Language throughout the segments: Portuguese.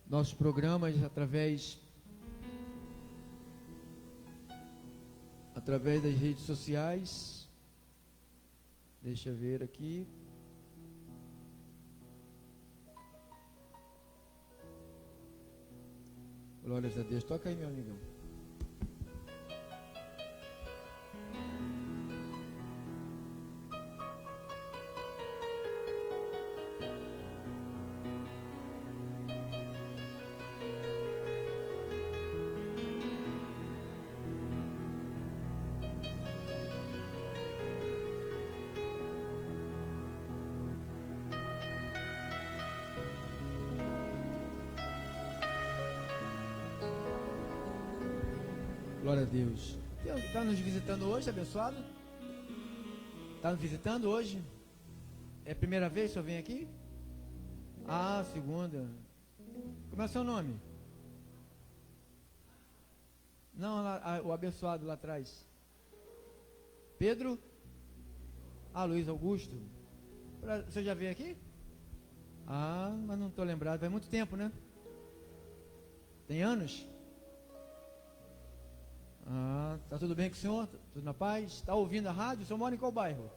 nossos programas através das redes sociais. Deixa eu ver aqui. Glórias a Deus. Toca aí, meu amigão. Glória a Deus. Está nos visitando hoje, abençoado? Está nos visitando hoje? É a primeira vez que o senhor vem aqui? Ah, segunda. Como é o seu nome? Não, lá, o abençoado lá atrás. Pedro? Ah, Luiz Augusto. Você já veio aqui? Ah, mas não estou lembrado. Faz muito tempo, né? Tem anos? Ah, tá tudo bem com o senhor? Tudo na paz? Está ouvindo a rádio? O senhor mora em qual bairro?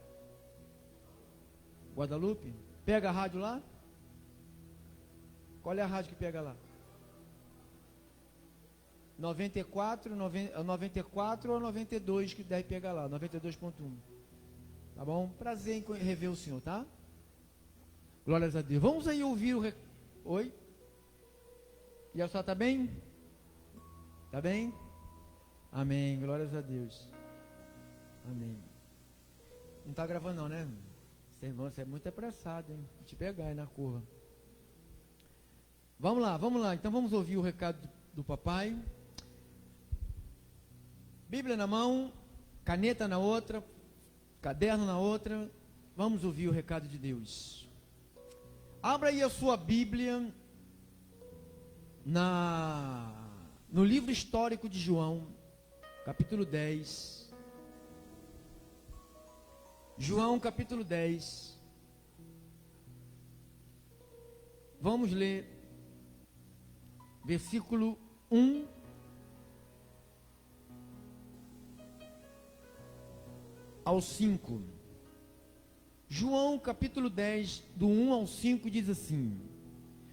Guadalupe? Pega a rádio lá? Qual é a rádio que pega lá? 94 ou 92 que deve pegar lá, 92.1. Tá bom? Prazer em rever o senhor, tá? Glórias a Deus. Vamos aí ouvir o... Oi? E a senhora tá bem? Tá bem? Amém, glórias a Deus. Amém. Não está gravando não, né? Você é muito apressado, hein? Vou te pegar aí na curva. Vamos lá. Então vamos ouvir o recado do papai. Bíblia na mão, caneta na outra, caderno na outra. Vamos ouvir o recado de Deus. Abra aí a sua Bíblia no livro histórico de João, capítulo 10. João, capítulo 10. Vamos ler versículo 1 ao 5. João, capítulo 10, do 1 ao 5, diz assim: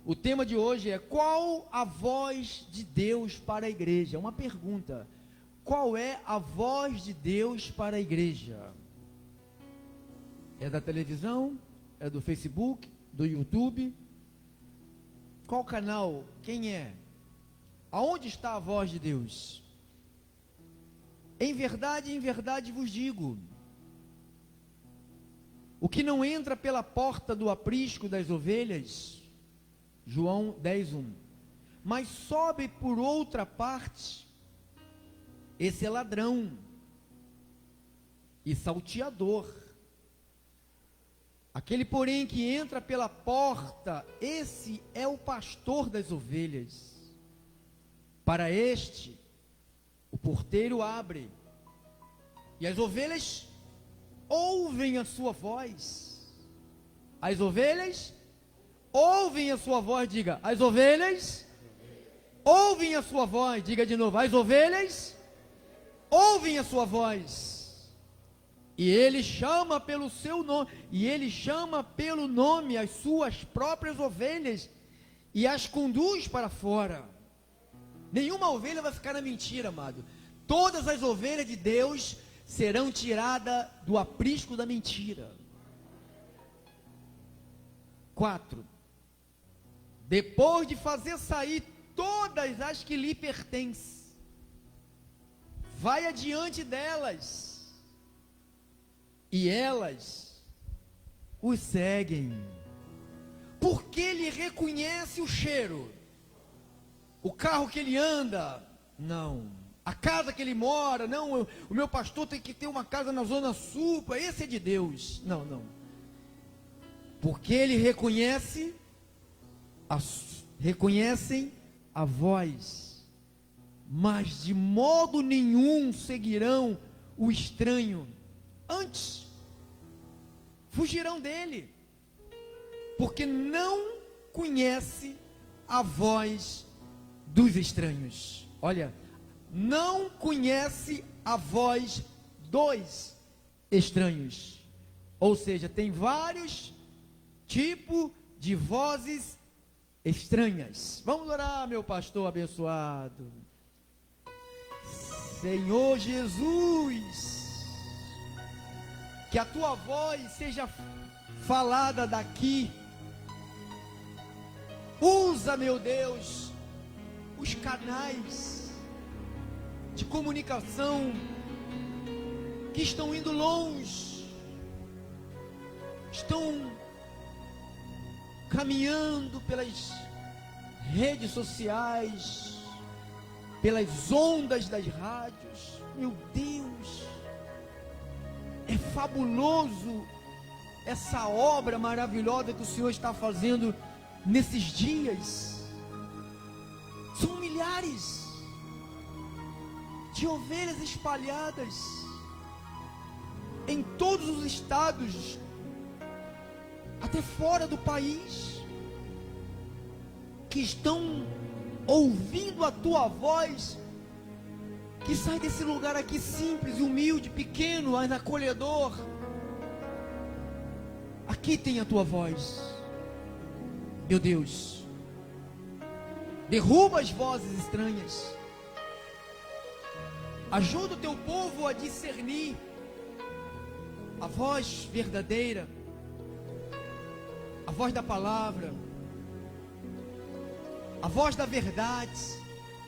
o tema de hoje é: qual a voz de Deus para a igreja? Uma pergunta. Qual é a voz de Deus para a igreja? É da televisão? É do Facebook? Do YouTube? Qual canal? Quem é? Aonde está a voz de Deus? Em verdade vos digo: o que não entra pela porta do aprisco das ovelhas, João 10:1, mas sobe por outra parte, esse é ladrão e salteador. Aquele, porém, que entra pela porta, esse é o pastor das ovelhas. Para este, o porteiro abre, e as ovelhas ouvem a sua voz. As ovelhas ouvem a sua voz. Diga, as ovelhas ouvem a sua voz. Diga de novo, as ovelhas ouvem a sua voz. E ele chama pelo seu nome, as suas próprias ovelhas e as conduz para fora. Nenhuma ovelha vai ficar na mentira, amado. Todas as ovelhas de Deus serão tiradas do aprisco da mentira. 4. Depois de fazer sair todas as que lhe pertencem, vai adiante delas, e elas os seguem, porque ele reconhece o cheiro. O carro que ele anda, não. A casa que ele mora, não. O meu pastor tem que ter uma casa na Zona Sul, esse é de Deus. Não. Porque ele reconhecem a voz, mas de modo nenhum seguirão o estranho. Antes, fugirão dele, porque não conhece a voz dos estranhos. Olha, não conhece a voz dos estranhos. Ou seja, tem vários tipos de vozes estranhas. Vamos orar, meu pastor abençoado. Senhor Jesus, que a tua voz seja falada daqui. Usa, meu Deus, os canais de comunicação que estão indo longe, estão caminhando pelas redes sociais, pelas ondas das rádios. Meu Deus, é fabuloso essa obra maravilhosa que o Senhor está fazendo nesses dias. São milhares de ovelhas espalhadas em todos os estados, até fora do país, que estão ouvindo a tua voz, que sai desse lugar aqui simples, humilde, pequeno, mas acolhedor. Aqui tem a tua voz, meu Deus. Derruba as vozes estranhas, ajuda o teu povo a discernir a voz verdadeira, a voz da palavra, a voz da verdade,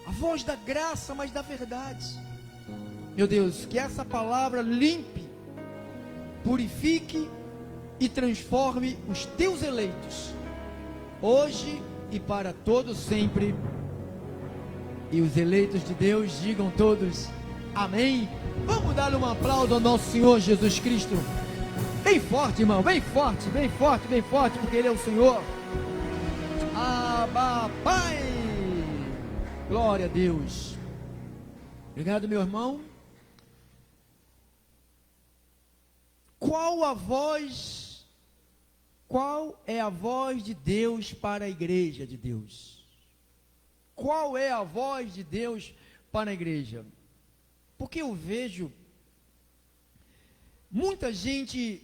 a voz da graça, mas da verdade. Meu Deus, que essa palavra limpe, purifique e transforme os teus eleitos, hoje e para todo sempre. E os eleitos de Deus digam todos amém. Vamos dar um aplauso ao nosso Senhor Jesus Cristo, bem forte, irmão, bem forte, bem forte, bem forte, porque Ele é o Senhor. Abba, Pai, glória a Deus. Obrigado, meu irmão. Qual é a voz de Deus para a igreja de Deus? Qual é a voz de Deus para a igreja? Porque eu vejo muita gente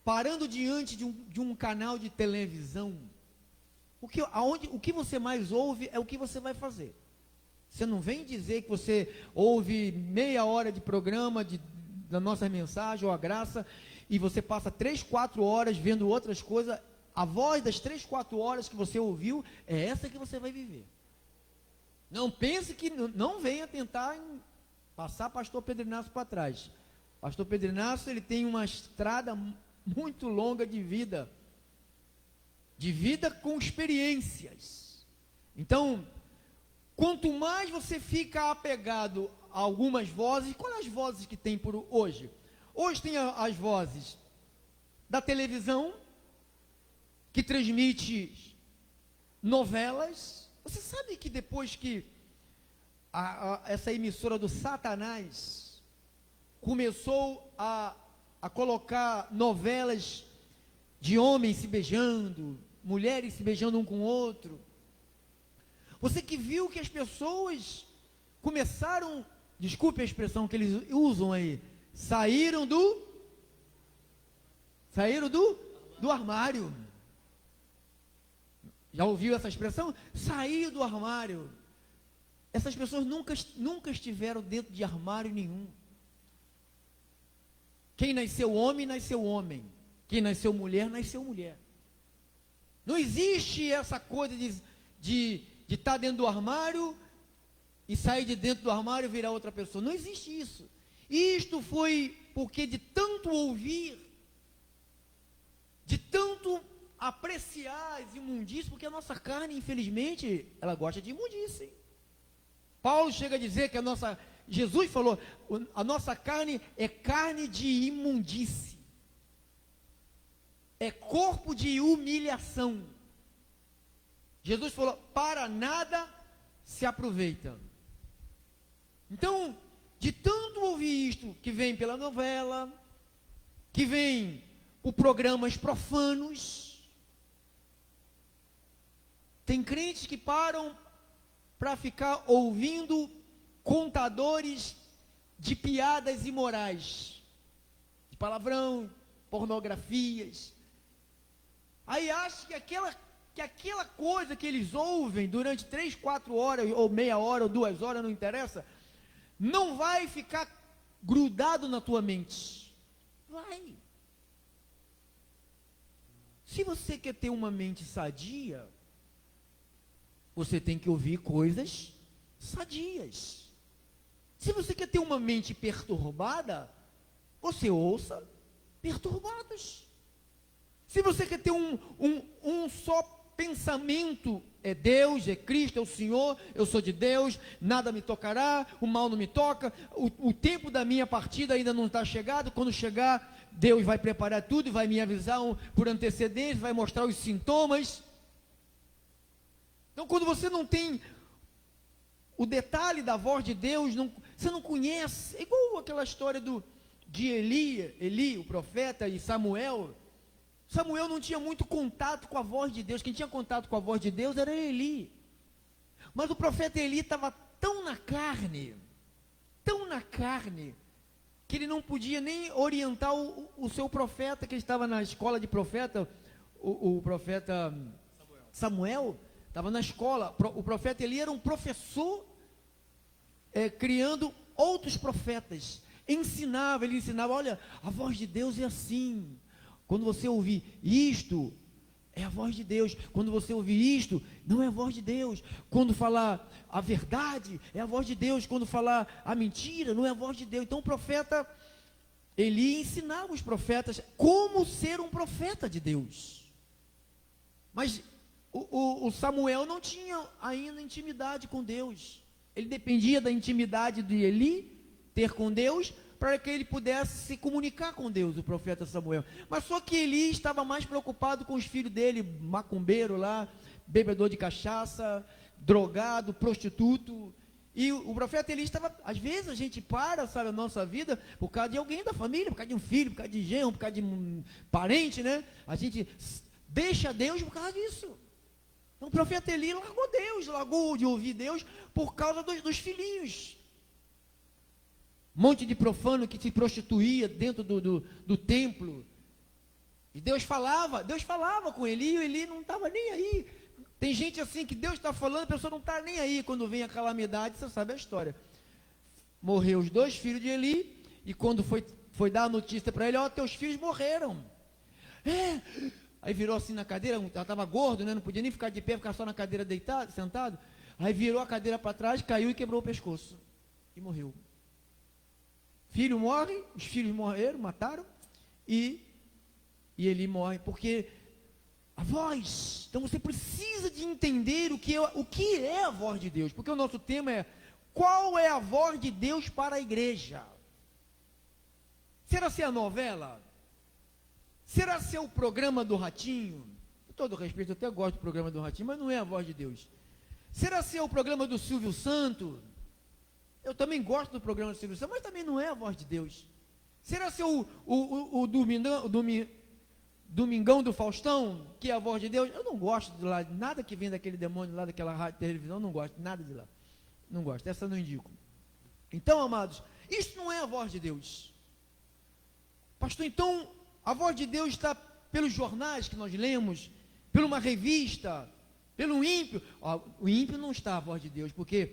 parando diante de um canal de televisão. O que você mais ouve é o que você vai fazer. Você não vem dizer que você ouve meia hora de programa da nossa mensagem ou a graça, e você passa 3, 4 horas vendo outras coisas. A voz das 3, 4 horas que você ouviu é essa que você vai viver. Não pense que, não venha tentar passar pastor Pedro Inácio para trás. Pastor Pedro Inácio, ele tem uma estrada muito longa de vida com experiências. Então, quanto mais você fica apegado a algumas vozes, quais as vozes que tem por hoje? Hoje tem as vozes da televisão, que transmite novelas. Você sabe que depois que essa emissora do Satanás começou a colocar novelas de homens se beijando, mulheres se beijando um com o outro, você que viu que as pessoas começaram, desculpe a expressão que eles usam aí, saíram do armário. Já ouviu essa expressão? Sair do armário. Essas pessoas nunca estiveram dentro de armário nenhum. Quem nasceu homem, nasceu homem. Quem nasceu mulher, nasceu mulher. Não existe essa coisa de estar dentro do armário e sair de dentro do armário e virar outra pessoa. Não existe isso. Isto foi porque de tanto ouvir, de tanto apreciar as imundícies, porque a nossa carne, infelizmente, ela gosta de imundície. Paulo chega a dizer que Jesus falou, a nossa carne é carne de imundície, é corpo de humilhação. Jesus falou, para nada se aproveita. Então, de tanto ouvir isto, que vem pela novela, que vem por programas profanos, Tem crentes que param para ficar ouvindo contadores de piadas imorais, de palavrão, pornografias. Aí acha que aquela coisa que eles ouvem durante 3, 4 horas, ou meia hora, ou 2 horas, não interessa, não vai ficar grudado na tua mente. Vai. Se você quer ter uma mente sadia, você tem que ouvir coisas sadias. Se você quer ter uma mente perturbada, você ouça perturbados. Se você quer ter um só pensamento, é Deus, é Cristo, é o Senhor, eu sou de Deus, nada me tocará, o mal não me toca, o tempo da minha partida ainda não está chegado, quando chegar, Deus vai preparar tudo e vai me avisar por antecedência, vai mostrar os sintomas. Então, quando você não tem o detalhe da voz de Deus, você não conhece, é igual aquela história de Eli, o profeta, e Samuel. Samuel não tinha muito contato com a voz de Deus. Quem tinha contato com a voz de Deus era Eli. Mas o profeta Eli estava tão na carne, que ele não podia nem orientar o seu profeta, que estava na escola de profeta, o profeta Samuel, estava na escola. O profeta Eli era um professor, criando outros profetas. Ele ensinava, olha, a voz de Deus é assim. Quando você ouvir isto, é a voz de Deus. Quando você ouvir isto, não é a voz de Deus. Quando falar a verdade, é a voz de Deus. Quando falar a mentira, não é a voz de Deus. Então o profeta Eli ensinava os profetas como ser um profeta de Deus. Mas o Samuel não tinha ainda intimidade com Deus. Ele dependia da intimidade de Eli ter com Deus, para que ele pudesse se comunicar com Deus, o profeta Samuel. Mas só que Eli estava mais preocupado com os filhos dele, macumbeiro lá, bebedor de cachaça, drogado, prostituto. E o profeta Eli estava, às vezes a gente sabe, a nossa vida, por causa de alguém da família, por causa de um filho, por causa de genro, por causa de um parente, né? A gente deixa Deus por causa disso. Então o profeta Eli largou de ouvir Deus por causa dos filhinhos. Um monte de profano que se prostituía dentro do templo. E Deus falava com Eli, e Eli não estava nem aí. Tem gente assim que Deus está falando, a pessoa não está nem aí. Quando vem a calamidade, você sabe a história. Morreu os 2 filhos de Eli, e quando foi dar a notícia para ele, teus filhos morreram. Aí virou assim na cadeira, ela estava gordo, né? Não podia nem ficar de pé, ficar só na cadeira deitado, sentado. Aí virou a cadeira para trás, caiu e quebrou o pescoço. E morreu. Filho morre, os filhos morreram, mataram, e Eli morre, porque a voz, então você precisa de entender o que é a voz de Deus, porque o nosso tema é, qual é a voz de Deus para a igreja? Será ser a novela? Será ser o programa do Ratinho? Com todo respeito, eu até gosto do programa do Ratinho, mas não é a voz de Deus. Será ser o programa do Silvio Santos? Eu também gosto do programa do Silvio Santos, mas também não é a voz de Deus. Será ser o Domingão do Faustão, que é a voz de Deus? Eu não gosto de lá, nada que vem daquele demônio lá, daquela rádio, televisão, não gosto, nada de lá. Não gosto, essa eu não indico. Então, amados, isso não é a voz de Deus. Pastor, então, a voz de Deus está pelos jornais que nós lemos, por uma revista, pelo ímpio. O ímpio não está a voz de Deus, porque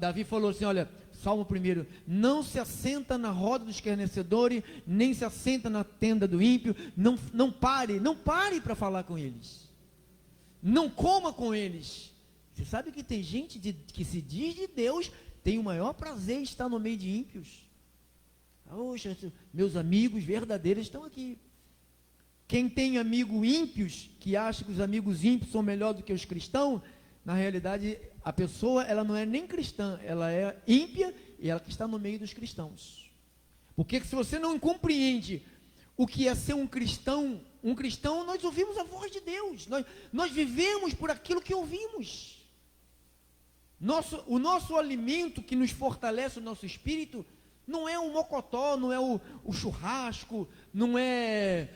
Davi falou assim, olha, Salmo 1, não se assenta na roda dos escarnecedores, nem se assenta na tenda do ímpio, não pare para falar com eles, não coma com eles. Você sabe que tem gente que se diz de Deus, tem o maior prazer em estar no meio de ímpios. Poxa, meus amigos verdadeiros estão aqui. Quem tem amigos ímpios, que acha que os amigos ímpios são melhor do que os cristãos, na realidade, a pessoa, ela não é nem cristã, ela é ímpia e ela que está no meio dos cristãos. Porque se você não compreende o que é ser um cristão, nós ouvimos a voz de Deus, nós vivemos por aquilo que ouvimos. O nosso alimento que nos fortalece o nosso espírito, não é o mocotó, não é o churrasco, não é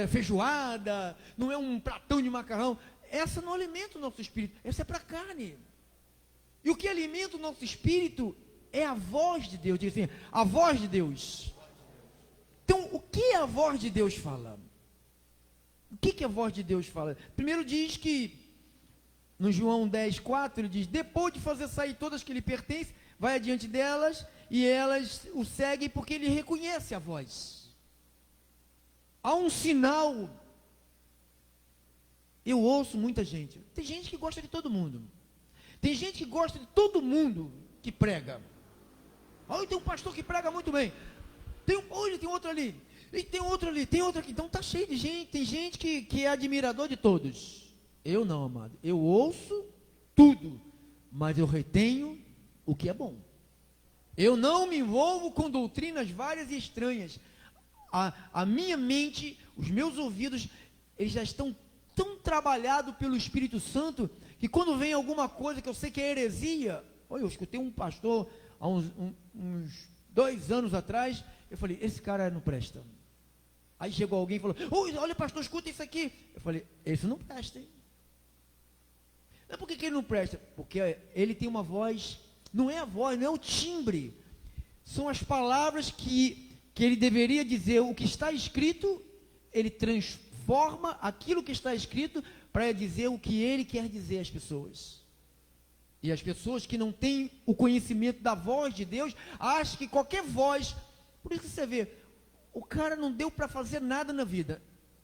feijoada, não é um pratão de macarrão, essa não alimenta o nosso espírito, essa é para a carne. E o que alimenta o nosso espírito é a voz de Deus. Diz assim, a voz de Deus. Então, o que a voz de Deus fala? O que a voz de Deus fala? Primeiro diz que, no João 10:4, ele diz, depois de fazer sair todas que lhe pertencem, vai adiante delas, e elas o seguem porque ele reconhece a voz. Há um sinal. Eu ouço muita gente. Tem gente que gosta de todo mundo. Tem gente que gosta de todo mundo que prega. Olha, tem um pastor que prega muito bem. Olha, tem outro ali. E tem outro ali, tem outro aqui. Então está cheio de gente. Tem gente que é admirador de todos. Eu não, amado. Eu ouço tudo, mas eu retenho o que é bom. Eu não me envolvo com doutrinas várias e estranhas. A minha mente, os meus ouvidos, eles já estão tão trabalhados pelo Espírito Santo, que quando vem alguma coisa que eu sei que é heresia, olha, eu escutei um pastor há uns 2 anos atrás, eu falei, esse cara não presta. Aí chegou alguém e falou, olha pastor, escuta isso aqui. Eu falei, esse não presta, hein? Não é por que ele não presta? Porque ele tem uma voz, não é a voz, não é o timbre, são as palavras que ele deveria dizer. O que está escrito, ele transforma aquilo que está escrito para dizer o que ele quer dizer às pessoas. E as pessoas que não têm o conhecimento da voz de Deus, acham que qualquer voz, por isso que você vê, o cara não deu para fazer nada na vida,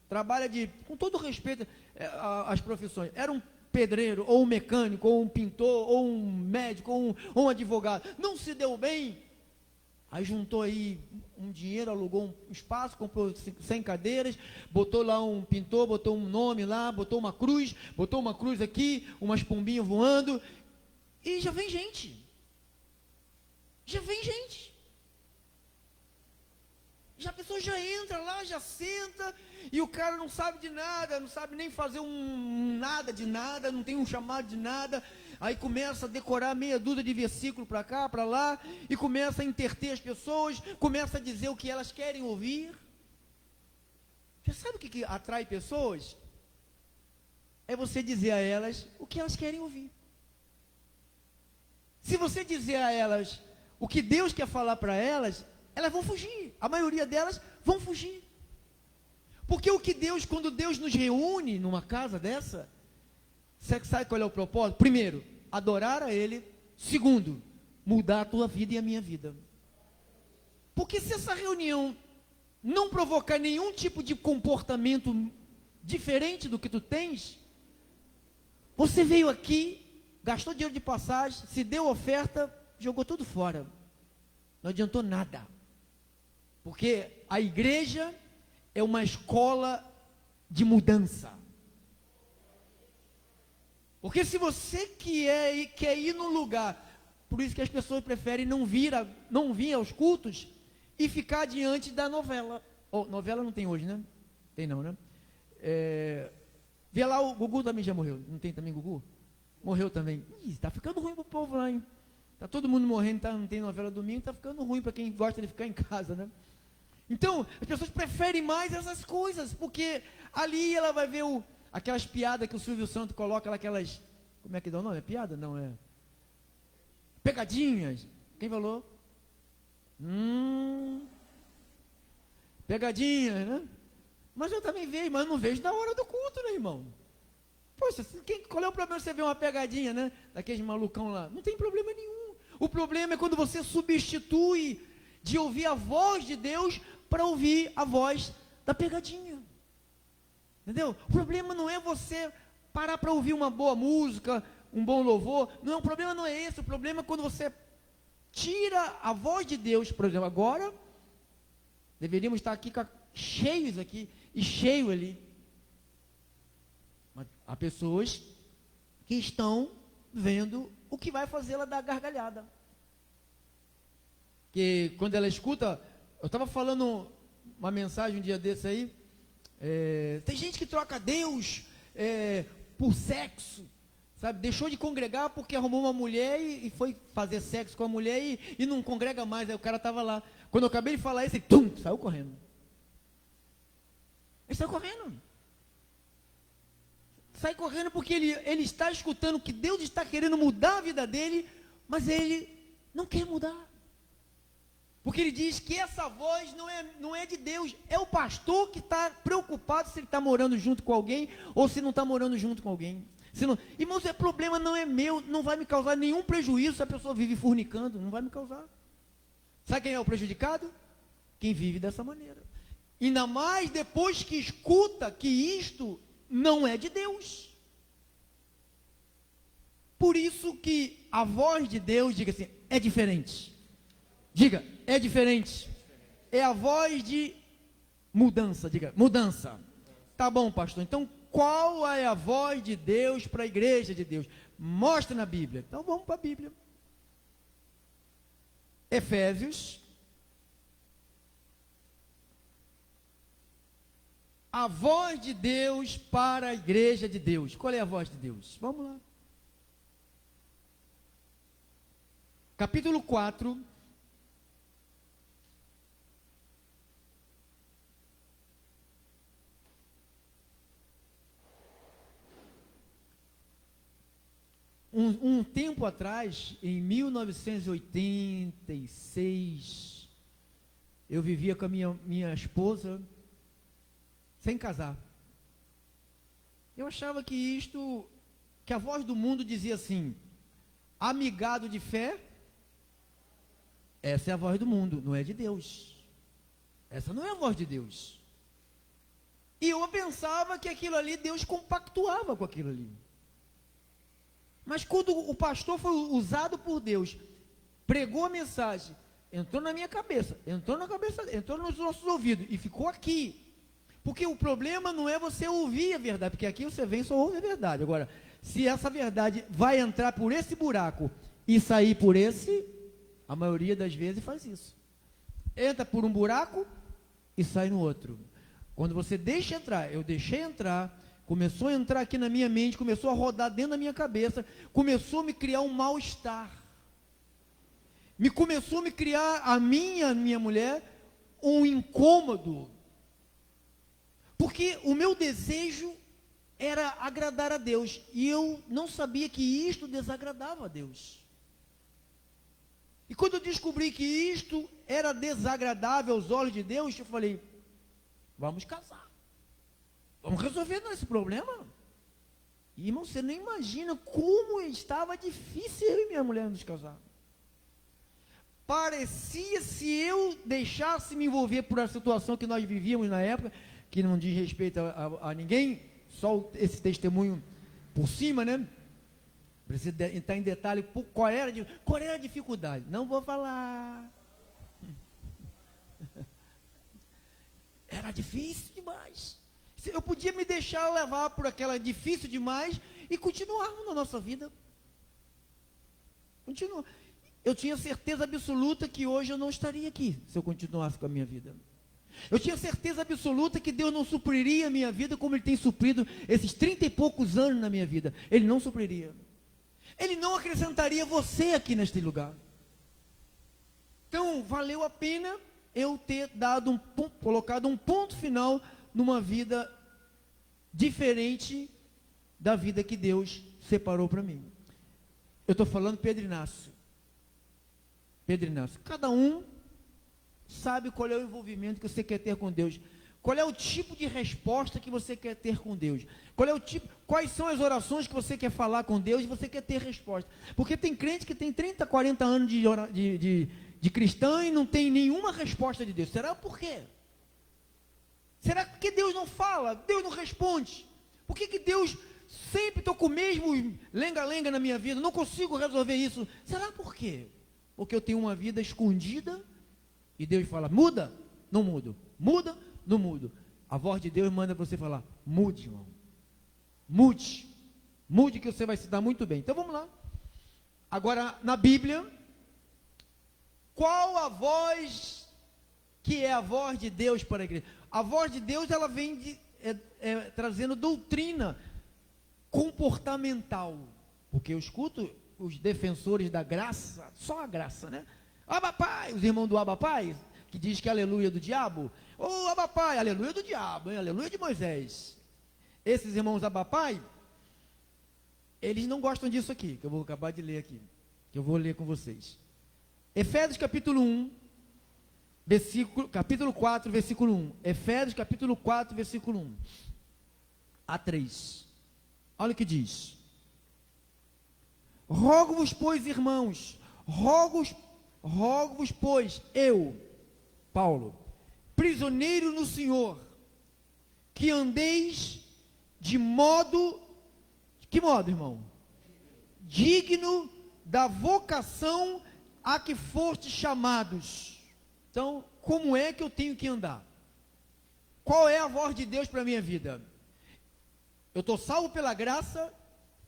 trabalha com todo respeito às profissões, era um pedreiro, ou um mecânico, ou um pintor, ou um médico, ou um advogado, não se deu bem, aí juntou aí um dinheiro, alugou um espaço, comprou 100 cadeiras, botou lá um pintor, botou um nome lá, botou uma cruz aqui, umas pombinhas voando, e já vem gente, já a pessoa já entra lá, já senta, e o cara não sabe de nada, não sabe nem fazer nada de nada, não tem um chamado de nada, aí começa a decorar meia dúzia de versículo para cá, para lá, e começa a interter as pessoas, começa a dizer o que elas querem ouvir. Você sabe o que atrai pessoas? É você dizer a elas o que elas querem ouvir. Se você dizer a elas o que Deus quer falar para elas, elas vão fugir. A maioria delas vão fugir. Porque quando Deus nos reúne numa casa dessa, você sabe qual é o propósito? Primeiro, adorar a Ele. Segundo, mudar a tua vida e a minha vida. Porque se essa reunião não provocar nenhum tipo de comportamento diferente do que tu tens, você veio aqui, gastou dinheiro de passagem, se deu oferta, jogou tudo fora. Não adiantou nada. Porque a igreja é uma escola de mudança. Porque se você quer ir num lugar, por isso que as pessoas preferem não vir aos cultos e ficar diante da novela. Novela não tem hoje, né? Tem não, né? Vê lá, o Gugu também já morreu. Não tem também Gugu? Morreu também. Está ficando ruim para o povo lá, hein? Está todo mundo morrendo, não tem novela domingo, está ficando ruim para quem gosta de ficar em casa, né? Então, as pessoas preferem mais essas coisas, porque ali ela vai ver aquelas piadas que o Silvio Santos coloca, aquelas, como é que dá o nome? É piada? Não, é pegadinhas. Quem falou? Pegadinhas, né? Mas eu também vejo, mas não vejo na hora do culto, né, irmão? Poxa, qual é o problema de você ver uma pegadinha, né? Daqueles malucão lá? Não tem problema nenhum. O problema é quando você substitui de ouvir a voz de Deus para ouvir a voz da pegadinha. Entendeu? O problema não é você parar para ouvir uma boa música, um bom louvor. Não, o problema não é esse. O problema é quando você tira a voz de Deus. Por exemplo, agora deveríamos estar aqui cheios aqui e cheio ali. Mas há pessoas que estão vendo o que vai fazer ela dar gargalhada. Que quando ela escuta, eu estava falando uma mensagem um dia desse aí, tem gente que troca Deus por sexo, sabe? Deixou de congregar porque arrumou uma mulher e foi fazer sexo com a mulher e não congrega mais. Aí o cara estava lá. Quando eu acabei de falar isso, ele saiu correndo. Ele saiu correndo. Sai correndo porque ele está escutando que Deus está querendo mudar a vida dele, mas ele não quer mudar. Porque ele diz que essa voz não é de Deus, é o pastor que está preocupado se ele está morando junto com alguém ou se não está morando junto com alguém. Irmãos, o problema não é meu, não vai me causar nenhum prejuízo se a pessoa vive fornicando, não vai me causar. Sabe quem é o prejudicado? Quem vive dessa maneira. Ainda mais depois que escuta que isto não é de Deus. Por isso que a voz de Deus, diga assim, é diferente. Diga, é diferente. É a voz de mudança, diga, mudança. Tá bom, pastor, então qual é a voz de Deus para a igreja de Deus? Mostra na Bíblia. Então vamos para a Bíblia. Efésios. A voz de Deus para a igreja de Deus. Qual é a voz de Deus? Vamos lá. Capítulo 4. Um tempo atrás, em 1986, eu vivia com a minha esposa sem casar. Eu achava que a voz do mundo dizia assim, amigado de fé, essa é a voz do mundo, não é de Deus. Essa não é a voz de Deus. E eu pensava que aquilo ali, Deus compactuava com aquilo ali. Mas quando o pastor foi usado por Deus, pregou a mensagem, entrou na minha cabeça, entrou nos nossos ouvidos e ficou aqui. Porque o problema não é você ouvir a verdade, porque aqui você vem e só ouve a verdade. Agora, se essa verdade vai entrar por esse buraco e sair por esse, a maioria das vezes faz isso. Entra por um buraco e sai no outro. Quando você deixa entrar, eu deixei entrar, começou a entrar aqui na minha mente, começou a rodar dentro da minha cabeça, começou a me criar um mal-estar. Começou a me criar, a minha mulher, um incômodo. Porque o meu desejo era agradar a Deus, e eu não sabia que isto desagradava a Deus. E quando eu descobri que isto era desagradável aos olhos de Deus, eu falei, vamos casar. Vamos resolver esse problema. E, irmão, você nem imagina como estava difícil eu e minha mulher nos casar. Parecia, se eu deixasse me envolver por a situação que nós vivíamos na época, que não diz respeito a ninguém, só esse testemunho por cima, né? Precisa entrar em detalhe, qual era a dificuldade? Não vou falar. Era difícil demais. Eu podia me deixar levar por aquela difícil demais e continuarmos na nossa vida. Continua. Eu tinha certeza absoluta que hoje eu não estaria aqui, se eu continuasse com a minha vida. Eu tinha certeza absoluta que Deus não supriria a minha vida como Ele tem suprido esses 30 e poucos anos na minha vida. Ele não supriria. Ele não acrescentaria você aqui neste lugar. Então, valeu a pena eu ter colocado um ponto final numa vida diferente da vida que Deus separou para mim. Eu estou falando Pedro Inácio. Pedro Inácio. Cada um sabe qual é o envolvimento que você quer ter com Deus. Qual é o tipo de resposta que você quer ter com Deus? Quais são as orações que você quer falar com Deus e você quer ter resposta? Porque tem crente que tem 30, 40 anos de cristão e não tem nenhuma resposta de Deus. Será por quê? Será que Deus não fala? Deus não responde? Por que Deus sempre estou com o mesmo lenga-lenga na minha vida? Não consigo resolver isso. Será por quê? Porque eu tenho uma vida escondida e Deus fala, muda? Não mudo. Muda? Não mudo. A voz de Deus manda você falar, mude, irmão. Mude. Mude que você vai se dar muito bem. Então vamos lá. Agora, na Bíblia, qual a voz que é a voz de Deus para a igreja? A voz de Deus, ela vem trazendo doutrina comportamental. Porque eu escuto os defensores da graça, só a graça, né? Abba Pai, os irmãos do Abba Pai, que diz que é aleluia do diabo. Ô Abba Pai, aleluia do diabo, hein? Aleluia de Moisés. Esses irmãos Abba Pai, eles não gostam disso aqui, que eu vou acabar de ler aqui, que eu vou ler com vocês. Efésios capítulo 1, capítulo 4, versículo 1. Efésios capítulo 4, versículo 1 a 3. Olha o que diz. Rogo-vos, pois, irmãos, rogo-vos, pois, eu, Paulo, prisioneiro no Senhor, que andeis de modo, que modo, irmão? Digno da vocação a que fostes chamados. Então, como é que eu tenho que andar? Qual é a voz de Deus para a minha vida? Eu estou salvo pela graça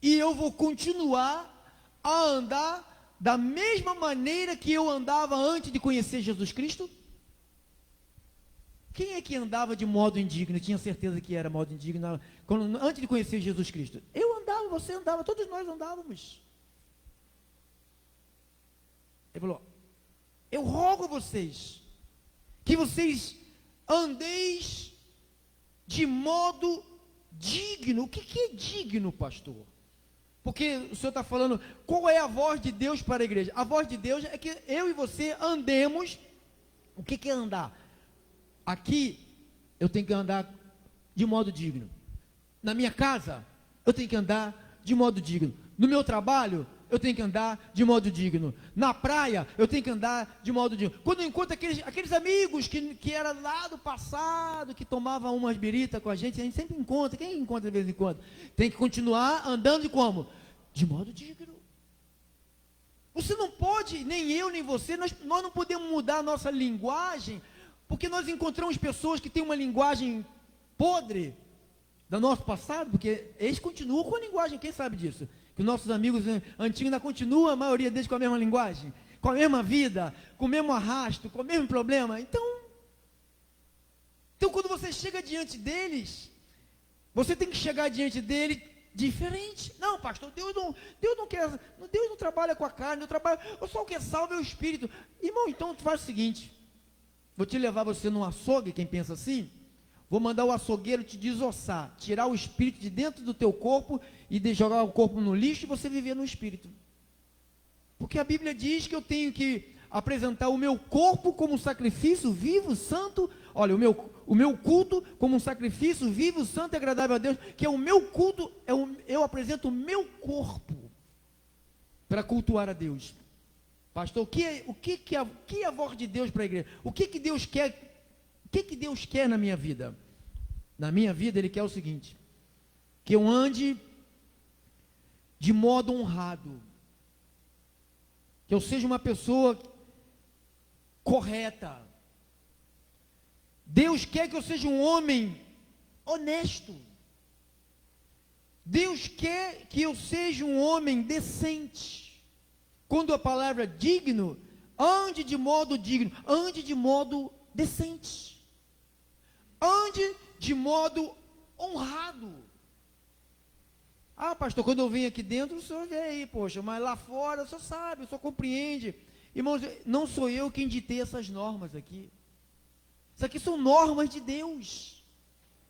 e eu vou continuar a andar da mesma maneira que eu andava antes de conhecer Jesus Cristo? Quem é que andava de modo indigno? Tinha certeza que era modo indigno antes de conhecer Jesus Cristo? Eu andava, você andava, todos nós andávamos. Ele falou, eu rogo a vocês, que vocês andeis de modo digno. O que é digno, pastor? Porque o senhor está falando, qual é a voz de Deus para a igreja? A voz de Deus é que eu e você andemos. O que é andar? Aqui, eu tenho que andar de modo digno. Na minha casa, eu tenho que andar de modo digno. No meu trabalho, eu tenho que andar de modo digno. Na praia, eu tenho que andar de modo digno. Quando eu encontro aqueles amigos que eram lá do passado, que tomavam umas biritas com a gente sempre encontra. Quem encontra de vez em quando? Tem que continuar andando de como? De modo digno. Você não pode, nem eu, nem você, nós não podemos mudar a nossa linguagem, porque nós encontramos pessoas que têm uma linguagem podre do nosso passado, porque eles continuam com a linguagem, quem sabe disso? Que os nossos amigos antigos ainda continuam, a maioria deles, com a mesma linguagem, com a mesma vida, com o mesmo arrasto, com o mesmo problema. Então quando você chega diante deles, você tem que chegar diante dele diferente. Não, pastor, Deus não quer, Deus não trabalha com a carne, só o que salva é o espírito. Irmão, então tu faz o seguinte, vou te levar você num açougue, quem pensa assim, vou mandar o açougueiro te desossar, tirar o espírito de dentro do teu corpo e jogar o corpo no lixo e você viver no espírito. Porque a Bíblia diz que eu tenho que apresentar o meu corpo como um sacrifício vivo, santo. Olha, o meu culto como um sacrifício vivo, santo e agradável a Deus, que é o meu culto, eu apresento o meu corpo para cultuar a Deus. Pastor, o que é a voz de Deus para a igreja? O que Deus quer? O que Deus quer na minha vida? Na minha vida, Ele quer o seguinte, que eu ande de modo honrado, que eu seja uma pessoa correta. Deus quer que eu seja um homem honesto. Deus quer que eu seja um homem decente. Quando a palavra digno, ande de modo digno, ande de modo decente, ande de modo honrado. Ah, pastor, quando eu venho aqui dentro, o senhor vê aí, poxa, mas lá fora, o senhor sabe, o senhor compreende. Irmãos, não sou eu quem ditei essas normas aqui. Isso aqui são normas de Deus.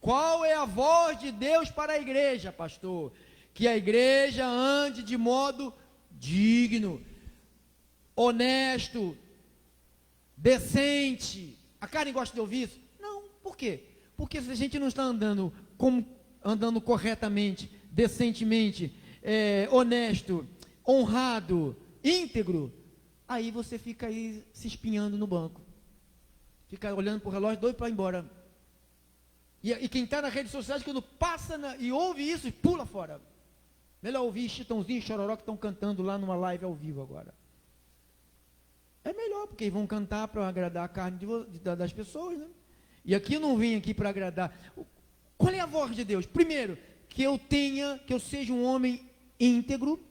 Qual é a voz de Deus para a igreja, pastor? Que a igreja ande de modo digno, honesto, decente. A carne gosta de ouvir isso? Não, por quê? Porque se a gente não está andando corretamente, decentemente, honesto, honrado, íntegro, aí você fica aí se espinhando no banco, fica olhando para o relógio, doido para ir embora. E quem está nas redes sociais, quando passa e ouve isso, pula fora. Melhor ouvir Chitãozinho e Chororó que estão cantando lá numa live ao vivo agora. É melhor, porque vão cantar para agradar a carne das pessoas, né? E aqui eu não vim aqui para agradar. Qual é a voz de Deus? Primeiro, que eu seja um homem íntegro,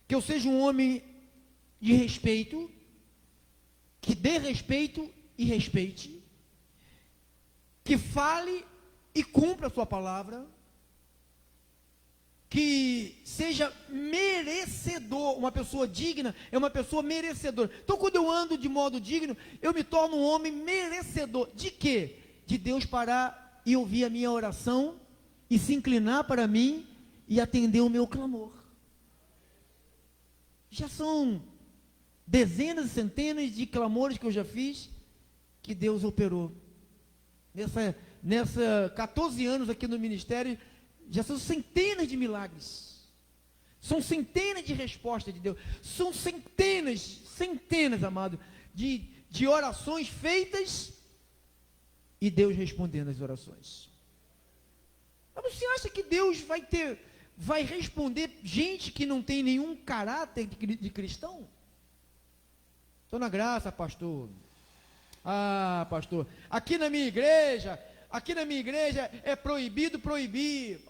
que eu seja um homem de respeito, que dê respeito e respeite, que fale e cumpra a sua palavra, que seja merecedor. Uma pessoa digna é uma pessoa merecedora. Então, quando eu ando de modo digno, eu me torno um homem merecedor. De quê? De Deus parar e ouvir a minha oração e se inclinar para mim e atender o meu clamor. Já são dezenas e centenas de clamores que eu já fiz, que Deus operou. Nessa 14 anos aqui no ministério, já são centenas de milagres. São centenas de respostas de Deus. São centenas, amado, de orações feitas e Deus respondendo as orações. Mas você acha que Deus vai responder gente que não tem nenhum caráter de cristão? Estou na graça, pastor. Ah, pastor, aqui na minha igreja é proibido proibir.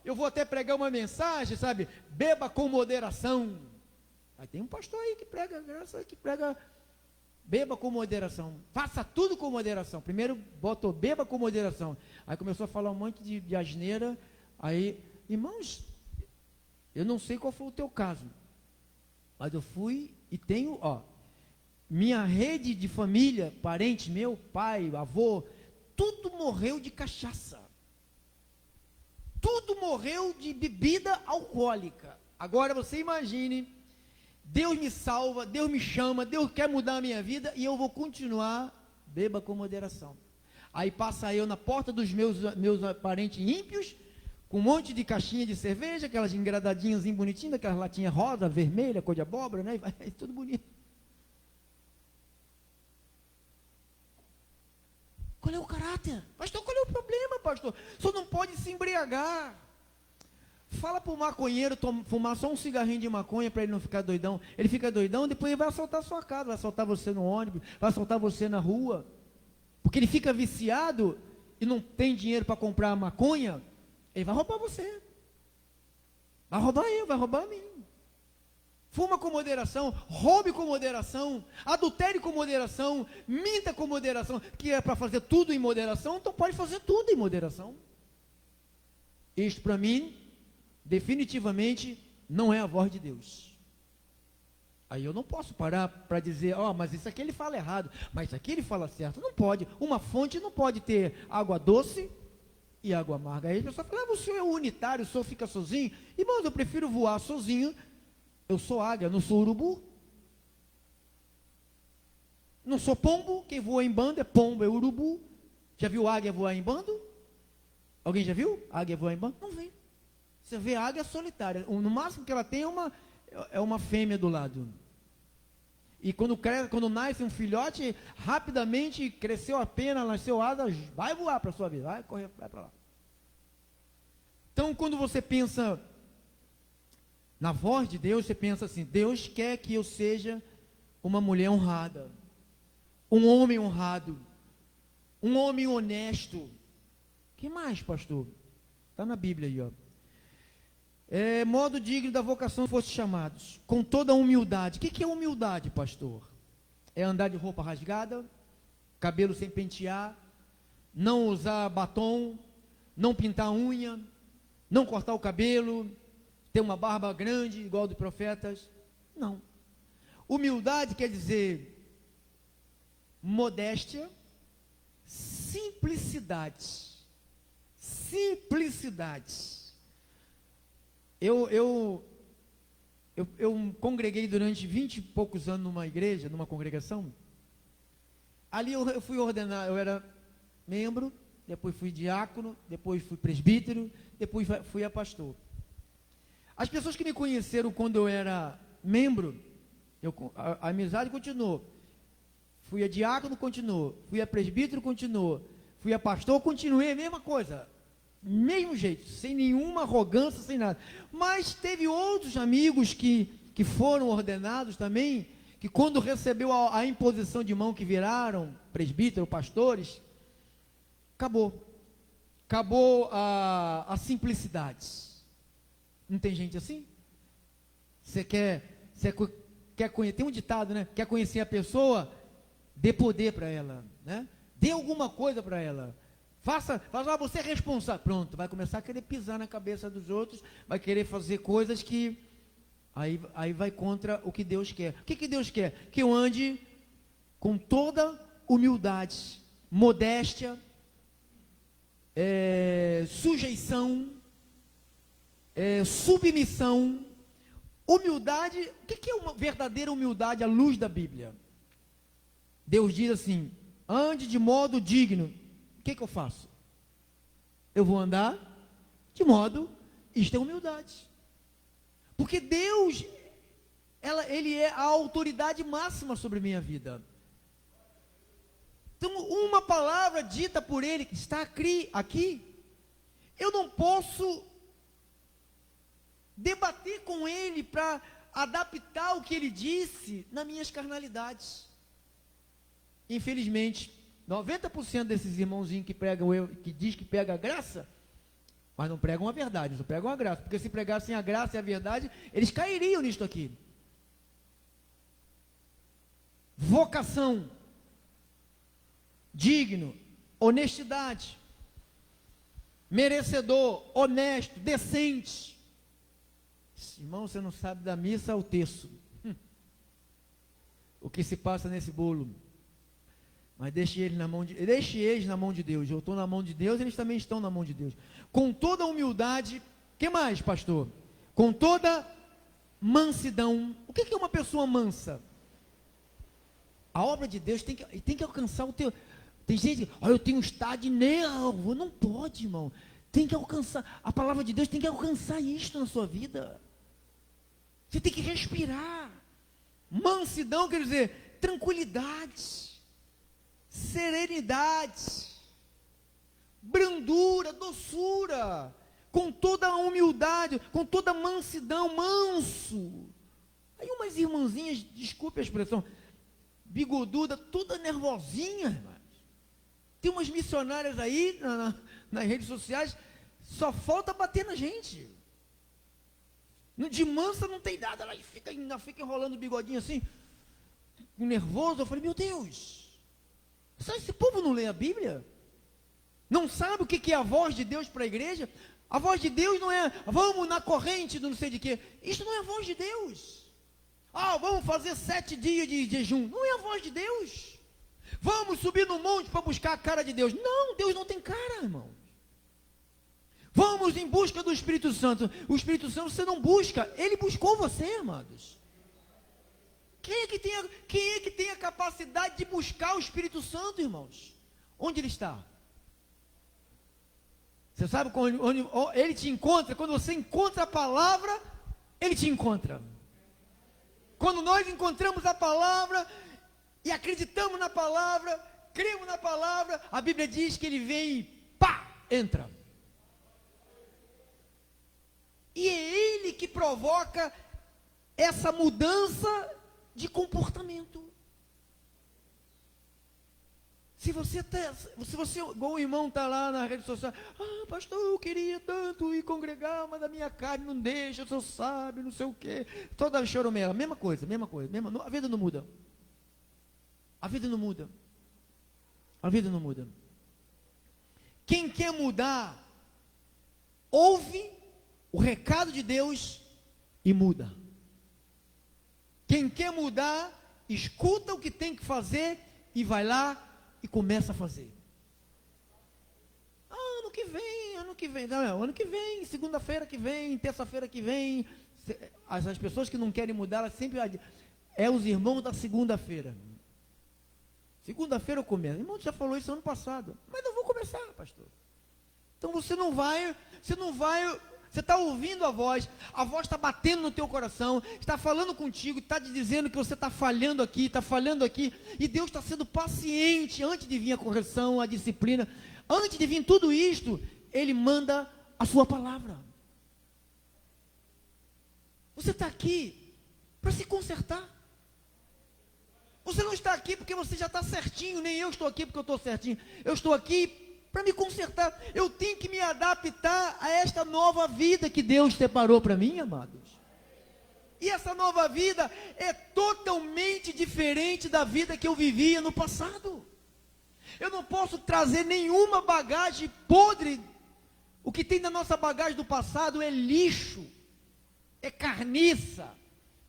Eu vou até pregar uma mensagem, sabe? Beba com moderação. Aí tem um pastor aí que prega graça, que prega beba com moderação. Faça tudo com moderação. Primeiro botou beba com moderação. Aí começou a falar um monte de asneira. Aí, irmãos, eu não sei qual foi o teu caso, mas eu fui e tenho, minha rede de família, parente meu, pai, avô, tudo morreu de cachaça. Tudo morreu de bebida alcoólica. Agora você imagine, Deus me salva, Deus me chama, Deus quer mudar a minha vida e eu vou continuar, beba com moderação. Aí passa eu na porta dos meus parentes ímpios, com um monte de caixinha de cerveja, aquelas engradadinhas bonitinhas, aquelas latinhas rosa, vermelha, cor de abóbora, né? É tudo bonito. Qual é o caráter? Pastor, qual é o problema, pastor? Só não pode se embriagar. Fala para o maconheiro fumar só um cigarrinho de maconha para ele não ficar doidão. Ele fica doidão, depois ele vai assaltar a sua casa, vai assaltar você no ônibus, vai assaltar você na rua. Porque ele fica viciado e não tem dinheiro para comprar maconha, ele vai roubar você. Vai roubar eu, vai roubar a mim. Fuma com moderação, roube com moderação, adultere com moderação, minta com moderação, que é para fazer tudo em moderação, então pode fazer tudo em moderação. Isto para mim, definitivamente, não é a voz de Deus. Aí eu não posso parar para dizer, mas isso aqui ele fala errado, mas isso aqui ele fala certo. Não pode, uma fonte não pode ter água doce e água amarga. Aí a pessoa fala, o senhor é unitário, o senhor fica sozinho. Irmãos, eu prefiro voar sozinho. Eu sou águia, não sou urubu. Não sou pombo, quem voa em bando é pombo, é urubu. Já viu águia voar em bando? Alguém já viu águia voar em bando? Não vê. Você vê a águia solitária. No máximo que ela tem é uma fêmea do lado. E quando nasce um filhote, rapidamente cresceu a pena, nasceu asa, vai voar para a sua vida, vai correr, vai para lá. Então, quando você pensa na voz de Deus, você pensa assim, Deus quer que eu seja uma mulher honrada, um homem honrado, um homem honesto. Que mais, pastor? Está na Bíblia aí, modo digno da vocação foste chamados, com toda a humildade. O que é humildade, pastor? É andar de roupa rasgada, cabelo sem pentear, não usar batom, não pintar a unha, não cortar o cabelo, ter uma barba grande, igual dos profetas. Não. Humildade quer dizer modéstia, simplicidade. Eu congreguei durante 20 e poucos anos numa igreja, numa congregação. Ali eu fui ordenado, eu era membro, depois fui diácono, depois fui presbítero, depois fui a pastor. As pessoas que me conheceram quando eu era membro, a amizade continuou. Fui a diácono, continuou. Fui a presbítero, continuou. Fui a pastor, continuei a mesma coisa. Mesmo jeito, sem nenhuma arrogância, sem nada. Mas teve outros amigos que foram ordenados também, que quando recebeu a imposição de mão, que viraram presbítero, pastores, acabou a simplicidade. Não tem gente assim? Você quer conhecer, tem um ditado, né? Quer conhecer a pessoa, dê poder para ela, né? Dê alguma coisa para ela. Faça, você é responsável. Pronto, vai começar a querer pisar na cabeça dos outros, vai querer fazer coisas que aí vai contra o que Deus quer. O que Deus quer? Que eu ande com toda humildade, modéstia, sujeição, submissão, Humildade, o que é uma verdadeira humildade à luz da Bíblia? Deus diz assim: ande de modo digno. O que eu faço? Eu vou andar de modo, isto é humildade. Porque Deus, Ele é a autoridade máxima sobre a minha vida. Então, uma palavra dita por Ele, que está aqui, eu não posso debater com Ele para adaptar o que Ele disse nas minhas carnalidades. Infelizmente, 90% desses irmãozinhos que diz que pega a graça, mas não pregam a verdade, só pregam a graça, porque se pregassem a graça e a verdade, eles cairiam nisto aqui. Vocação, digno, honestidade, merecedor, honesto, decente. Irmão, você não sabe da missa ao terço. O que se passa nesse bolo. Mas deixe eles na mão de Deus. Eu estou na mão de Deus, eles também estão na mão de Deus. Com toda humildade, que mais, pastor? Com toda mansidão. O que é uma pessoa mansa? A obra de Deus tem que alcançar o teu. Tem gente que, eu tenho um estado de nervo. Não pode, irmão. Tem que alcançar. A palavra de Deus tem que alcançar isto na sua vida. Você tem que respirar. Mansidão quer dizer tranquilidade, serenidade, brandura, doçura, com toda a humildade, com toda a mansidão, manso. Aí umas irmãzinhas, desculpe a expressão, bigoduda, toda nervosinha, irmãs. Tem umas missionárias aí nas redes sociais, só falta bater na gente. De mansa não tem nada, ela ainda fica enrolando o bigodinho assim, nervoso. Eu falei, meu Deus, esse povo não lê a Bíblia? Não sabe o que é a voz de Deus para a igreja? A voz de Deus não é, vamos na corrente do não sei de quê. Isso não é a voz de Deus. Vamos fazer 7 dias de jejum. Não é a voz de Deus. Vamos subir no monte para buscar a cara de Deus. Não, Deus não tem cara, irmão. Vamos em busca do Espírito Santo. O Espírito Santo você não busca, Ele buscou você, amados. Quem é que tem a capacidade de buscar o Espírito Santo, irmãos? Onde ele está? Você sabe onde ele te encontra? Quando você encontra a palavra, ele te encontra. Quando nós encontramos a palavra e acreditamos na palavra, cremos na palavra, a Bíblia diz que ele vem e entra. E é ele que provoca essa mudança de comportamento. Se você, igual o irmão está lá na rede social, pastor, eu queria tanto ir congregar, mas a minha carne não deixa, o senhor sabe, não sei o quê. Toda choromela, mesma coisa, a vida não muda. A vida não muda. A vida não muda. Quem quer mudar, ouve o recado de Deus e muda. Quem quer mudar, escuta o que tem que fazer e vai lá e começa a fazer. Ano que vem, não, ano que vem, segunda-feira que vem, terça-feira que vem. As pessoas que não querem mudar, elas sempre os irmãos da segunda-feira. Segunda-feira eu começo. Irmão, já falou isso ano passado. Mas eu vou começar, pastor. Então você está ouvindo a voz está batendo no teu coração, está falando contigo, está te dizendo que você está falhando aqui, e Deus está sendo paciente, antes de vir a correção, a disciplina, antes de vir tudo isto, Ele manda a sua palavra. Você está aqui para se consertar. Você não está aqui porque você já está certinho, nem eu estou aqui porque eu estou certinho. Eu estou aqui para me consertar. Eu tenho que me adaptar a esta nova vida que Deus separou para mim, amados. E essa nova vida é totalmente diferente da vida que eu vivia no passado. Eu não posso trazer nenhuma bagagem podre. O que tem na nossa bagagem do passado é lixo, é carniça,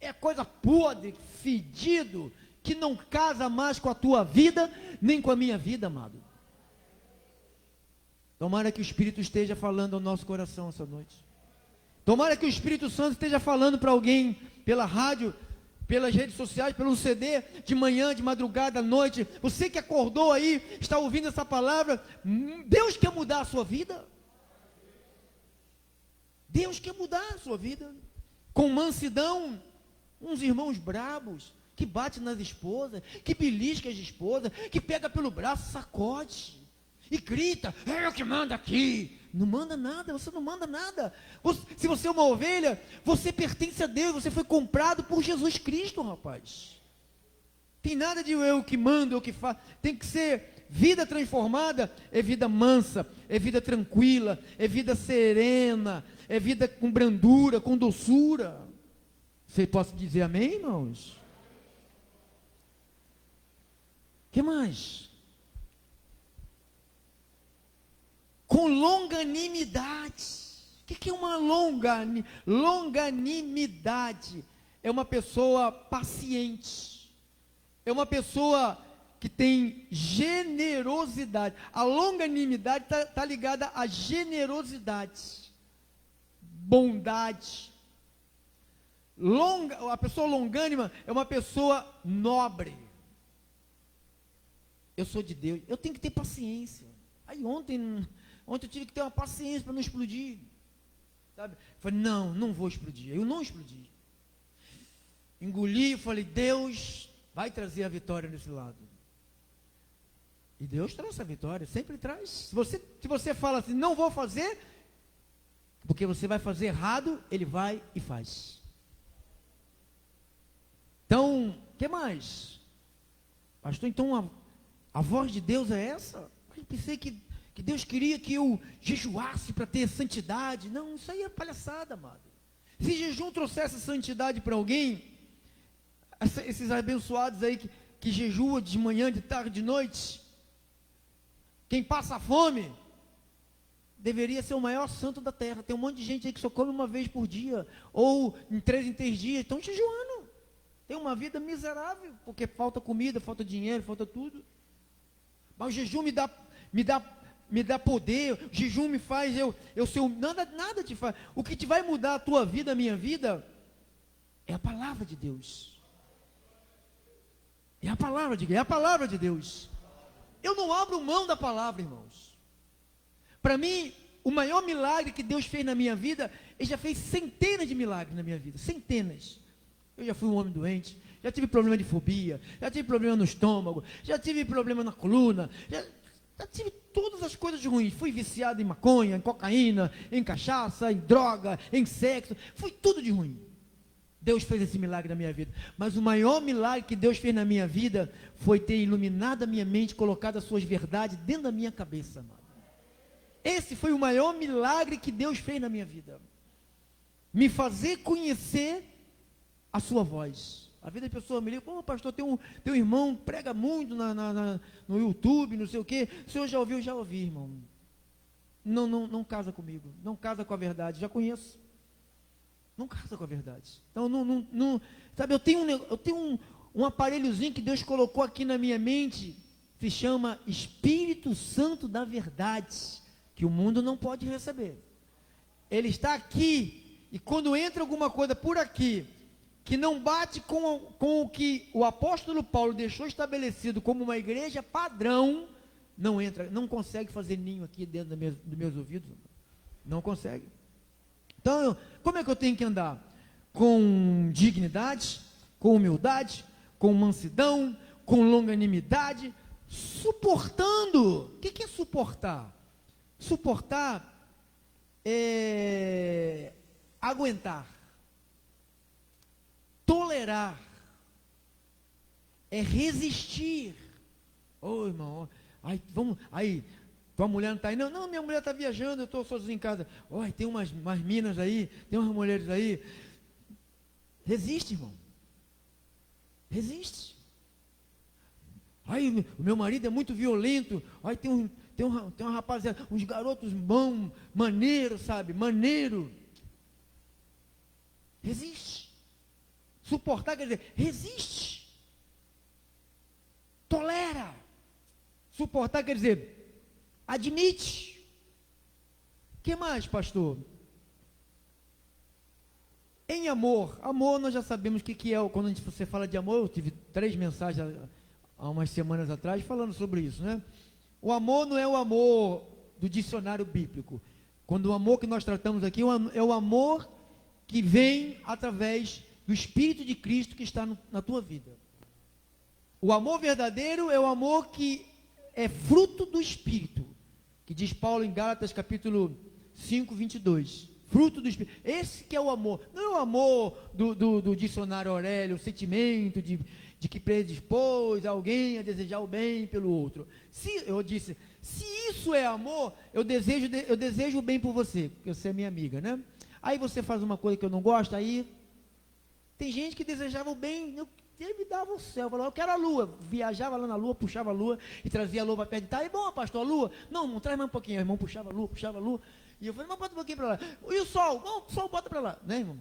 é coisa podre, fedido, que não casa mais com a tua vida, nem com a minha vida, amado. Tomara que o Espírito esteja falando ao nosso coração essa noite. Tomara que o Espírito Santo esteja falando para alguém pela rádio, pelas redes sociais, pelo CD, de manhã, de madrugada, à noite. Você que acordou aí, está ouvindo essa palavra, Deus quer mudar a sua vida. Deus quer mudar a sua vida. Com mansidão, uns irmãos brabos, que bate nas esposas, que belisca as esposas, que pega pelo braço, sacode e grita: é eu que mando aqui. Não manda nada, você não manda nada. Se você é uma ovelha, você pertence a Deus, você foi comprado por Jesus Cristo, rapaz. Tem nada de eu que mando, eu que faço. Tem que ser vida transformada, é vida mansa, é vida tranquila, é vida serena, é vida com brandura, com doçura. Você pode dizer amém, irmãos? O que mais? Com longanimidade. O que é uma longanimidade? É uma pessoa paciente. É uma pessoa que tem generosidade. A longanimidade está ligada à generosidade, bondade. A pessoa longânima é uma pessoa nobre. Eu sou de Deus, eu tenho que ter paciência. Aí ontem eu tive que ter uma paciência para não explodir, sabe? Falei, não vou explodir. Eu não explodi. Engoli e falei, Deus vai trazer a vitória nesse lado. E Deus trouxe a vitória, sempre traz. Se você fala assim, não vou fazer, porque você vai fazer errado, Ele vai e faz. Então, o que mais? Pastor, então a voz de Deus é essa? Eu pensei que Deus queria que eu jejuasse para ter santidade. Não, isso aí é palhaçada, amado. Se jejum trouxesse santidade para alguém, esses abençoados aí que jejuam de manhã, de tarde, de noite, quem passa fome, deveria ser o maior santo da terra. Tem um monte de gente aí que só come uma vez por dia, ou em 3 dias, estão jejuando. Tem uma vida miserável, porque falta comida, falta dinheiro, falta tudo. Mas o jejum me dá poder, o jejum me faz eu ser nada te faz. O que te vai mudar a tua vida, a minha vida, é a palavra de Deus. É a palavra de Deus. Eu não abro mão da palavra, irmãos. Para mim, o maior milagre que Deus fez na minha vida, Ele já fez centenas de milagres na minha vida, centenas. Eu já fui um homem doente, já tive problema de fobia, já tive problema no estômago, já tive problema na coluna, já tive todas as coisas ruins. Fui viciado em maconha, em cocaína, em cachaça, em droga, em sexo, foi tudo de ruim. Deus fez esse milagre na minha vida, mas o maior milagre que Deus fez na minha vida, foi ter iluminado a minha mente, colocado as suas verdades dentro da minha cabeça, amado. Esse foi o maior milagre que Deus fez na minha vida, me fazer conhecer a sua voz. A vida da pessoa me liga, pastor, tem um irmão, prega muito no YouTube, não sei o quê. O senhor já ouviu? Já ouvi, irmão. Não casa comigo, não casa com a verdade, já conheço. Não casa com a verdade. Então, sabe, eu tenho um aparelhozinho que Deus colocou aqui na minha mente, se chama Espírito Santo da Verdade, que o mundo não pode receber. Ele está aqui, e quando entra alguma coisa por aqui, que não bate com o que o apóstolo Paulo deixou estabelecido como uma igreja padrão, não entra, não consegue fazer ninho aqui dentro dos meus ouvidos, não consegue. Então, como é que eu tenho que andar? Com dignidade, com humildade, com mansidão, com longanimidade, suportando. O que é suportar? Suportar é aguentar, tolerar, é resistir. Irmão, aí, tua mulher não está aí? Não, minha mulher está viajando, eu estou sozinho em casa. Tem umas minas aí, tem umas mulheres aí. Resiste, irmão. Resiste. O meu marido é muito violento. Tem uma rapaziada, uns garotos bons, maneiro, sabe? Maneiro. Resiste. Suportar quer dizer, resiste. Tolera. Suportar quer dizer, admite. O que mais, pastor? Em amor, amor nós já sabemos o que é, quando você fala de amor, eu tive 3 mensagens há umas semanas atrás falando sobre isso, né? O amor não é o amor do dicionário bíblico. Quando o amor que nós tratamos aqui é o amor que vem através do Espírito de Cristo que está na tua vida. O amor verdadeiro é o amor que é fruto do Espírito, que diz Paulo em Gálatas capítulo 5, 22. Fruto do Espírito. Esse que é o amor. Não é o amor do dicionário Aurélio, o sentimento de que predispôs alguém a desejar o bem pelo outro. Se isso é amor, eu desejo o bem por você, porque você é minha amiga, né? Aí você faz uma coisa que eu não gosto, aí tem gente que desejava o bem, ele me dava o céu, falava, eu quero a lua, viajava lá na lua, puxava a lua e trazia a lua para perto de é bom, pastor, a lua? Não, traz mais um pouquinho, o irmão puxava a lua, e eu falei, mas bota um pouquinho para lá, e o sol? Não, o sol bota para lá, né, irmão?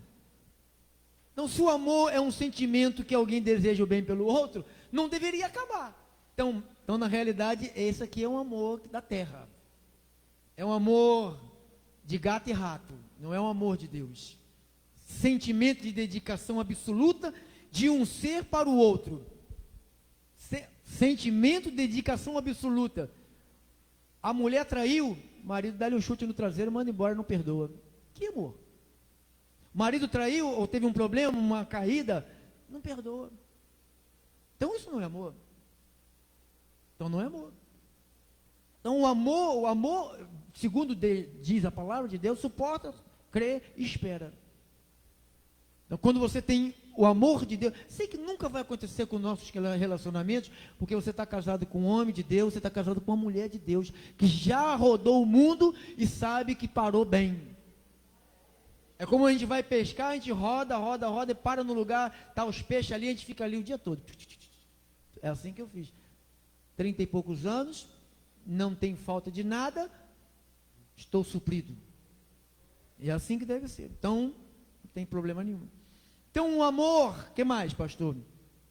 Então, se o amor é um sentimento que alguém deseja o bem pelo outro, não deveria acabar. Então na realidade, esse aqui é um amor da terra, é um amor de gato e rato, não é um amor de Deus. Sentimento de dedicação absoluta de um ser para o outro. Sentimento de dedicação absoluta. A mulher traiu, o marido dá-lhe um chute no traseiro, manda embora, não perdoa. Que amor? O marido traiu, ou teve um problema, uma caída, não perdoa. Então isso não é amor. Então não é amor. Então o amor, segundo diz a palavra de Deus, suporta, crê e espera. Então, quando você tem o amor de Deus, sei que nunca vai acontecer com nossos relacionamentos, porque você está casado com um homem de Deus, você está casado com uma mulher de Deus, que já rodou o mundo e sabe que parou bem. É como a gente vai pescar, a gente roda e para no lugar, tá os peixes ali, a gente fica ali o dia todo. É assim que eu fiz. 30 e poucos anos, não tem falta de nada, estou suprido. E é assim que deve ser. Então, não tem problema nenhum. Então, o amor, que mais, pastor?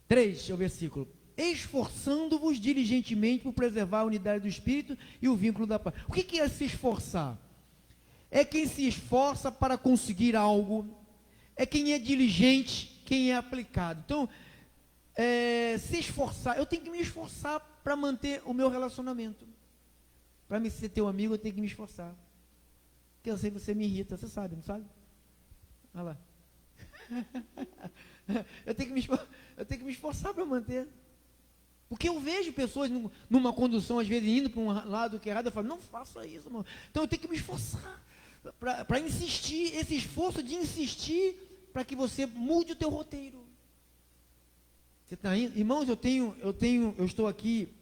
3, é o versículo. Esforçando-vos diligentemente por preservar a unidade do Espírito e o vínculo da paz. O que é se esforçar? É quem se esforça para conseguir algo, é quem é diligente, quem é aplicado. Então, se esforçar, eu tenho que me esforçar para manter o meu relacionamento. Para me ser teu amigo, eu tenho que me esforçar. Porque eu sei que você me irrita, você sabe, não sabe? Olha lá. eu tenho que me esforçar para manter. Porque eu vejo pessoas numa condução, às vezes, indo para um lado que é errado, eu falo, não faça isso, irmão. Então eu tenho que me esforçar para insistir, esse esforço de insistir para que você mude o teu roteiro. Você está indo? Irmãos, eu estou aqui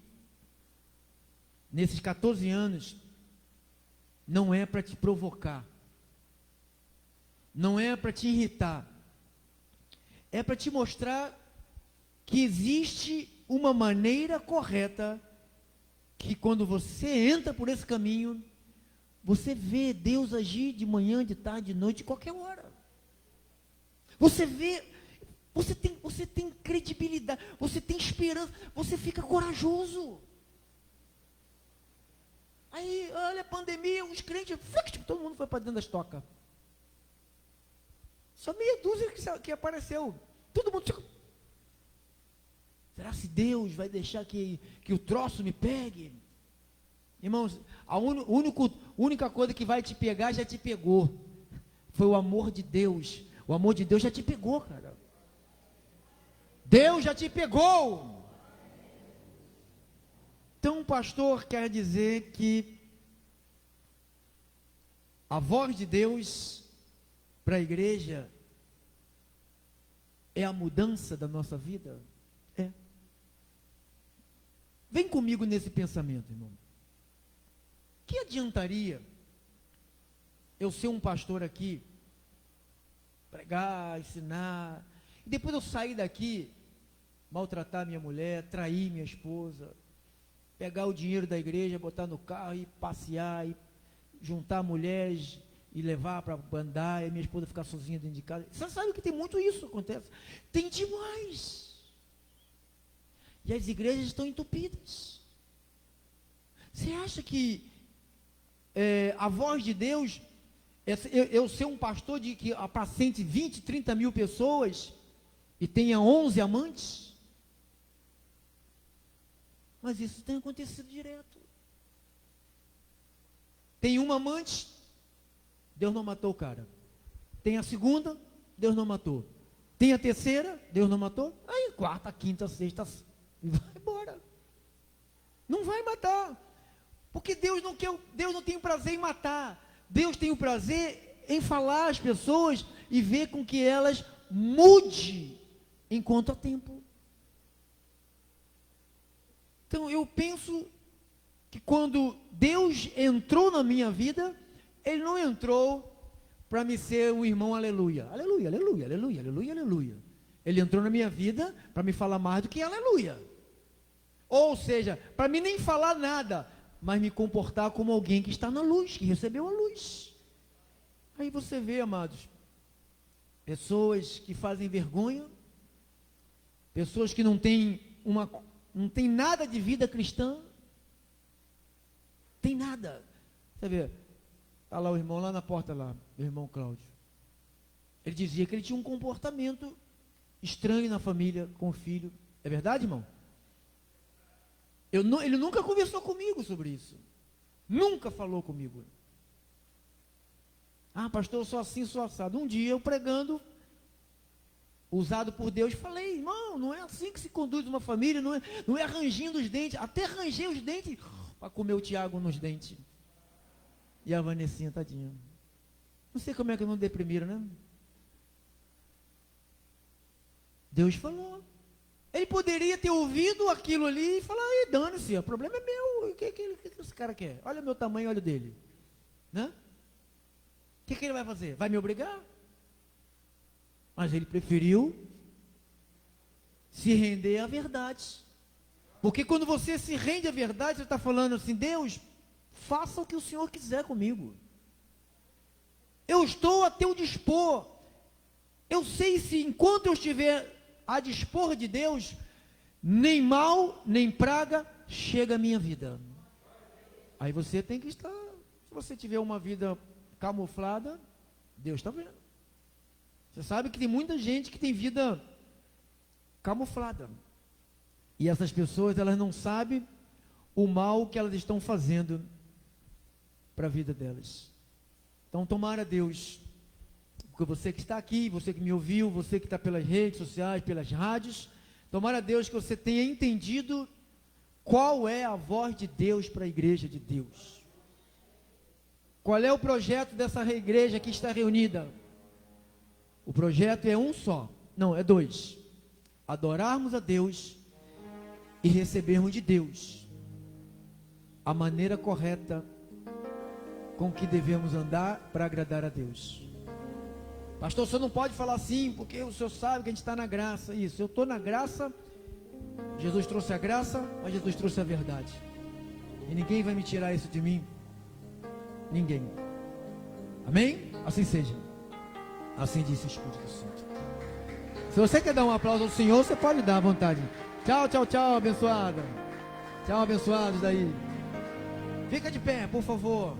nesses 14 anos, não é para te provocar, não é para te irritar, é para te mostrar que existe uma maneira correta, que quando você entra por esse caminho, você vê Deus agir de manhã, de tarde, de noite, de qualquer hora. Você vê, você tem credibilidade, você tem esperança, você fica corajoso. Aí, olha a pandemia, os crentes, todo mundo foi para dentro das tocas. Só meia dúzia que apareceu. Todo mundo ficou. Será que Deus vai deixar que o troço me pegue? Irmãos, a única coisa que vai te pegar já te pegou. Foi o amor de Deus. O amor de Deus já te pegou, cara. Deus já te pegou. Então, pastor, quer dizer que a voz de Deus para a igreja é a mudança da nossa vida? É. Vem comigo nesse pensamento, irmão. Que adiantaria eu ser um pastor aqui, pregar, ensinar, e depois eu sair daqui, maltratar minha mulher, trair minha esposa, pegar o dinheiro da igreja, botar no carro e passear, e juntar mulheres e levar para andar, e minha esposa ficar sozinha dentro de casa. Você sabe que tem muito isso acontece. Tem demais. E as igrejas estão entupidas. Você acha que a voz de Deus Eu ser um pastor de que apacente 20, 30 mil pessoas e tenha 11 amantes? Mas isso tem acontecido direto. Tem uma amante, Deus não matou o cara. Tem a segunda, Deus não matou. Tem a terceira, Deus não matou. Aí quarta, quinta, sexta, vai embora. Não vai matar. Porque Deus não tem prazer em matar. Deus tem o prazer em falar às pessoas e ver com que elas mudem enquanto há tempo. Então eu penso que quando Deus entrou na minha vida, Ele não entrou para me ser um irmão aleluia. Aleluia, aleluia, aleluia, aleluia, aleluia. Ele entrou na minha vida para me falar mais do que aleluia. Ou seja, para mim nem falar nada, mas me comportar como alguém que está na luz, que recebeu a luz. Aí você vê, amados, pessoas que fazem vergonha, pessoas que não têm nada de vida cristã, tem nada. Você vê, está lá o irmão lá na porta lá, meu irmão Cláudio. Ele dizia que ele tinha um comportamento estranho na família, com o filho. É verdade, irmão? Ele nunca conversou comigo sobre isso. Nunca falou comigo. Ah, pastor, eu sou assim, sou assado. Um dia eu pregando, usado por Deus, falei, irmão, não é assim que se conduz uma família, não é rangindo os dentes. Até rangei os dentes para comer o Tiago nos dentes. E a Vanessinha, tadinha. Não sei como é que não deprimiram, né? Deus falou. Ele poderia ter ouvido aquilo ali e falar, aí, dane-se, o problema é meu. O que esse cara quer? Olha o meu tamanho, olha o dele. Né? O que ele vai fazer? Vai me obrigar? Mas ele preferiu se render à verdade. Porque quando você se rende à verdade, você está falando assim, Deus, faça o que o Senhor quiser comigo. Eu estou a teu dispor. Eu sei se enquanto eu estiver a dispor de Deus, nem mal, nem praga chega à minha vida. Aí você tem que estar, se você tiver uma vida camuflada, Deus está vendo. Você sabe que tem muita gente que tem vida camuflada. E essas pessoas, elas não sabem o mal que elas estão fazendo para a vida delas. Então, tomara Deus, porque você que está aqui, você que me ouviu, você que está pelas redes sociais, pelas rádios, tomara Deus que você tenha entendido qual é a voz de Deus para a igreja de Deus. Qual é o projeto dessa igreja que está reunida? O projeto é um só, não, é dois. Adorarmos a Deus e recebermos de Deus a maneira correta com que devemos andar para agradar a Deus. Pastor, o senhor não pode falar assim, porque o senhor sabe que a gente está na graça. Isso, eu estou na graça, Jesus trouxe a graça, mas Jesus trouxe a verdade. E ninguém vai me tirar isso de mim. Ninguém. Amém? Assim seja. Assim disse o Espírito Santo. Se você quer dar um aplauso ao Senhor, você pode dar à vontade. Tchau, tchau, tchau, abençoada. Tchau, abençoados daí. Fica de pé, por favor.